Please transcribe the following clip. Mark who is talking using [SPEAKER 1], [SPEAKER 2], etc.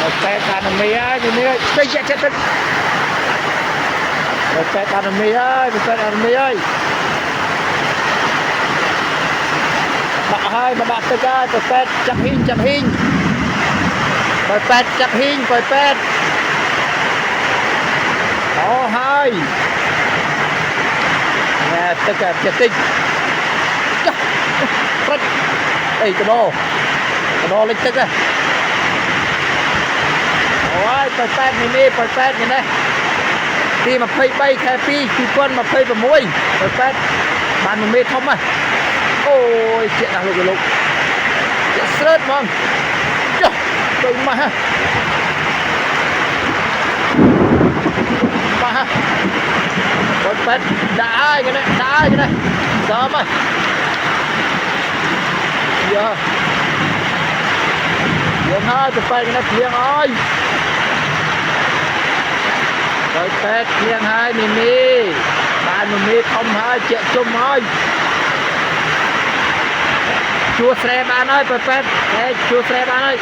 [SPEAKER 1] một cái bàn mì á như thế đây chết chết chết một cái bàn mì ơi một cái bàn mì ơi bạ hai mà bạ tới cái pet chặt hình rồi pet chặt hình rồi pet đó hai nè tất cả chết tinh đây cái đồ lên tức à ôi pet mini pet như này khi mà phơi bay khe pi khi quân mà phơi vào muối pet bàn một mét không à ôi chuyện nào lục chuyện stress mong đừng mà ha con pet đã ai cái này sớm ơi giờ tiếng hơi tụi bay cái này tiếng ơi rồi pet tiếng hai mini bàn một mét không hai chuyện chung thôi chua xe bạn ơi pet chua xe bạn ơi